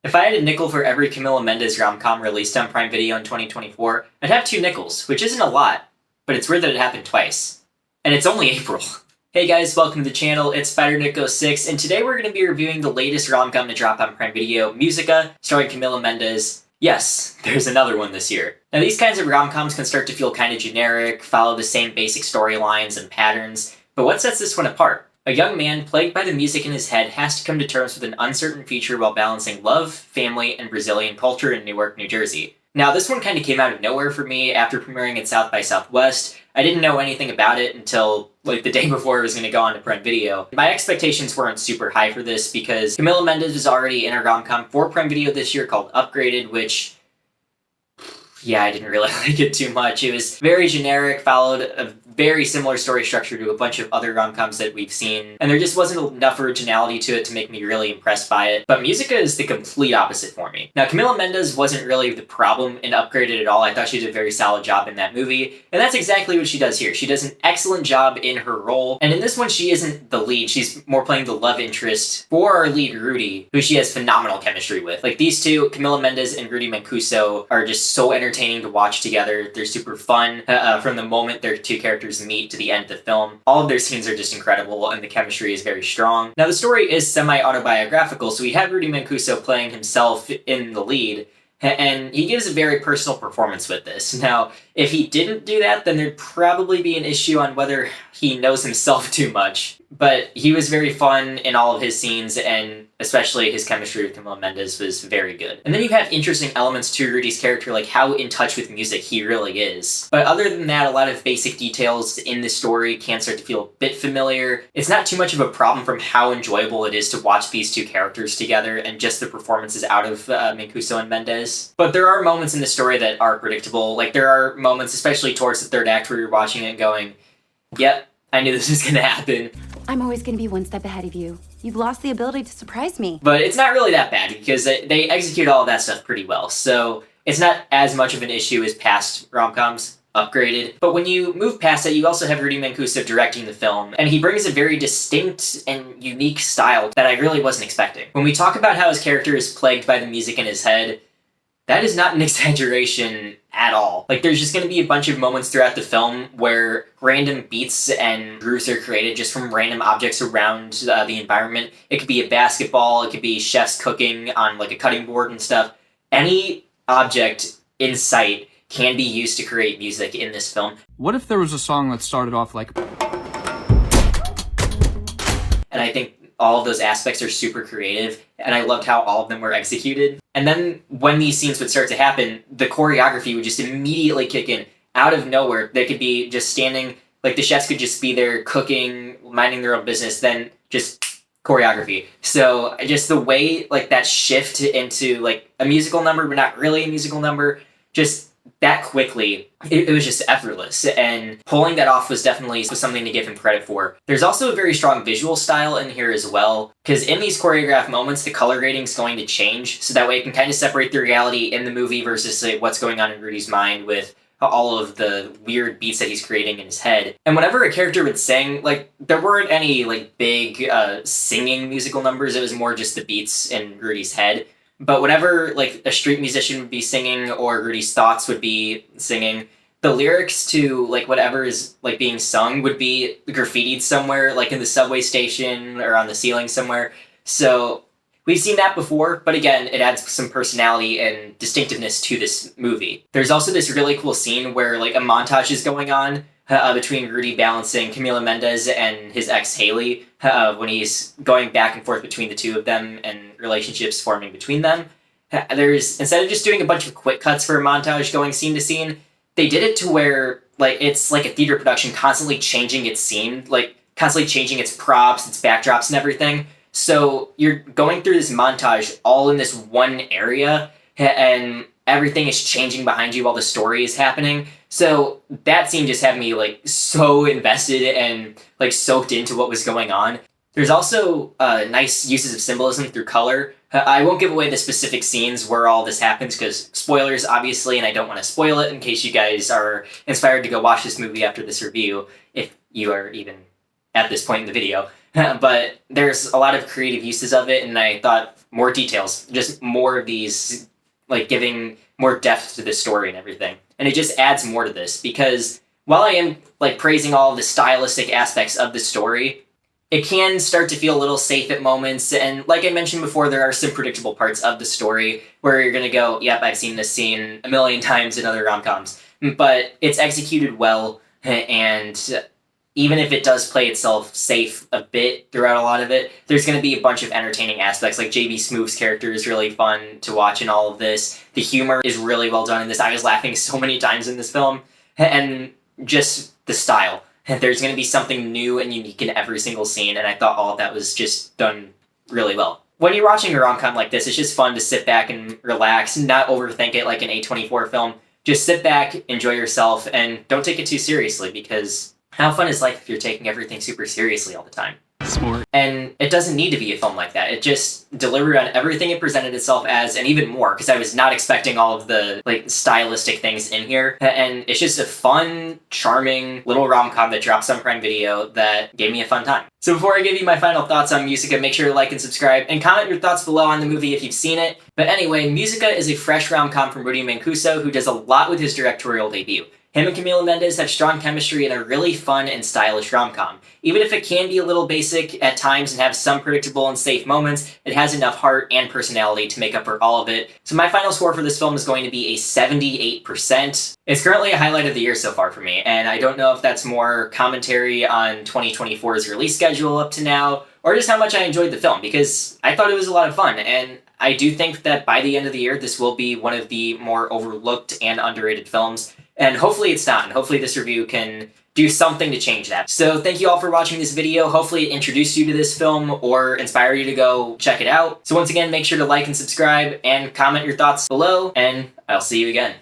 If I had a nickel for every Camila Mendes rom-com released on Prime Video in 2024, I'd have 2 nickels, which isn't a lot, but it's weird that it happened twice. And it's only April. Hey guys, welcome to the channel, it's SpiderNick06, and today we're going to be reviewing the latest rom-com to drop on Prime Video, Musica, starring Camila Mendes. Yes, there's another one this year. Now these kinds of rom-coms can start to feel kind of generic, follow the same basic storylines and patterns, but what sets this one apart? A young man, plagued by the music in his head, has to come to terms with an uncertain future while balancing love, family, and Brazilian culture in Newark, New Jersey. Now, this one kind of came out of nowhere for me after premiering at South by Southwest. I didn't know anything about it until, the day before it was going to go on to Prime Video. My expectations weren't super high for this because Camila Mendes was already in a rom-com for Prime Video this year called Upgraded, which... yeah, I didn't really like it too much. It was very generic, followed a very similar story structure to a bunch of other rom-coms that we've seen, and there just wasn't enough originality to it to make me really impressed by it. But Musica is the complete opposite for me. Now, Camila Mendes wasn't really the problem in Upgraded at all. I thought she did a very solid job in that movie, and that's exactly what she does here. She does an excellent job in her role, and in this one she isn't the lead. She's more playing the love interest for our lead, Rudy, who she has phenomenal chemistry with. These two, Camila Mendes and Rudy Mancuso, are just so entertaining to watch together. They're super fun from the moment their two characters meet to the end of the film. All of their scenes are just incredible and the chemistry is very strong. Now the story is semi-autobiographical, so we have Rudy Mancuso playing himself in the lead, and he gives a very personal performance with this. Now, if he didn't do that, then there'd probably be an issue on whether he knows himself too much. But he was very fun in all of his scenes, and especially his chemistry with Camila Mendes was very good. And then you have interesting elements to Rudy's character, like how in touch with music he really is. But other than that, a lot of basic details in the story can start to feel a bit familiar. It's not too much of a problem from how enjoyable it is to watch these two characters together and just the performances out of Mancuso and Mendes. But there are moments in the story that are predictable. There are moments, especially towards the third act, where you're watching it and going, yep, I knew this was going to happen. I'm always going to be one step ahead of you. You've lost the ability to surprise me. But it's not really that bad because they execute all of that stuff pretty well. So it's not as much of an issue as past rom-coms, Upgraded. But when you move past that, you also have Rudy Mancuso directing the film, and he brings a very distinct and unique style that I really wasn't expecting. When we talk about how his character is plagued by the music in his head, that is not an exaggeration at all. There's just going to be a bunch of moments throughout the film where random beats and grooves are created just from random objects around the environment. It could be a basketball, it could be chefs cooking on a cutting board and stuff. Any object in sight can be used to create music in this film. What if there was a song that started off like... And I think all of those aspects are super creative, and I loved how all of them were executed. And then when these scenes would start to happen, the choreography would just immediately kick in. Out of nowhere, they could be just standing, the chefs could just be there cooking, minding their own business, then just choreography. So just the way, that shift into, a musical number, but not really a musical number, just that quickly, it was just effortless, and pulling that off was definitely something to give him credit for. There's also a very strong visual style in here as well, because in these choreographed moments, the color grading is going to change, so that way it can kind of separate the reality in the movie versus what's going on in Rudy's mind with all of the weird beats that he's creating in his head. And whenever a character would sing, there weren't any, big singing musical numbers, it was more just the beats in Rudy's head. But whenever, a street musician would be singing or Rudy's thoughts would be singing, the lyrics to, whatever is, being sung would be graffitied somewhere, in the subway station or on the ceiling somewhere. So we've seen that before, but again, it adds some personality and distinctiveness to this movie. There's also this really cool scene where, a montage is going on between Rudy balancing Camila Mendes and his ex, Haley, when he's going back and forth between the two of them and relationships forming between them. Instead of just doing a bunch of quick cuts for a montage going scene to scene, they did it to where, it's like a theater production constantly changing its scene, constantly changing its props, its backdrops and everything. So you're going through this montage all in this one area, and everything is changing behind you while the story is happening. So that scene just had me so invested and soaked into what was going on. There's also nice uses of symbolism through color. I won't give away the specific scenes where all this happens because spoilers, obviously, and I don't want to spoil it in case you guys are inspired to go watch this movie after this review, if you are even at this point in the video. but there's a lot of creative uses of it, and I thought more details, just more of these, like giving more depth to the story and everything. And it just adds more to this, because while I am like praising all of the stylistic aspects of the story, it can start to feel a little safe at moments, and like I mentioned before, there are some predictable parts of the story where you're gonna go, yep, I've seen this scene a million times in other rom-coms. But it's executed well, and even if it does play itself safe a bit throughout a lot of it, there's going to be a bunch of entertaining aspects. Like J.B. Smooth's character is really fun to watch in all of this. The humor is really well done in this. I was laughing so many times in this film. And just the style. There's going to be something new and unique in every single scene, and I thought all of that was just done really well. When you're watching a rom-com like this, it's just fun to sit back and relax, not overthink it like an A24 film. Just sit back, enjoy yourself, and don't take it too seriously, because how fun is life if you're taking everything super seriously all the time? Smart. And it doesn't need to be a film like that. It just delivered on everything it presented itself as, and even more, because I was not expecting all of the like stylistic things in here. And it's just a fun, charming little rom-com that drops on Prime Video that gave me a fun time. So before I give you my final thoughts on Musica, make sure to like and subscribe, and comment your thoughts below on the movie if you've seen it. But anyway, Musica is a fresh rom-com from Rudy Mancuso, who does a lot with his directorial debut. Him and Camila Mendes have strong chemistry in a really fun and stylish rom-com. Even if it can be a little basic at times and have some predictable and safe moments, it has enough heart and personality to make up for all of it. So my final score for this film is going to be a 78%. It's currently a highlight of the year so far for me, and I don't know if that's more commentary on 2024's release schedule up to now, or just how much I enjoyed the film, because I thought it was a lot of fun, and I do think that by the end of the year, this will be one of the more overlooked and underrated films. And hopefully it's not, and hopefully this review can do something to change that. So thank you all for watching this video. Hopefully it introduced you to this film or inspired you to go check it out. So once again, make sure to like and subscribe and comment your thoughts below, and I'll see you again.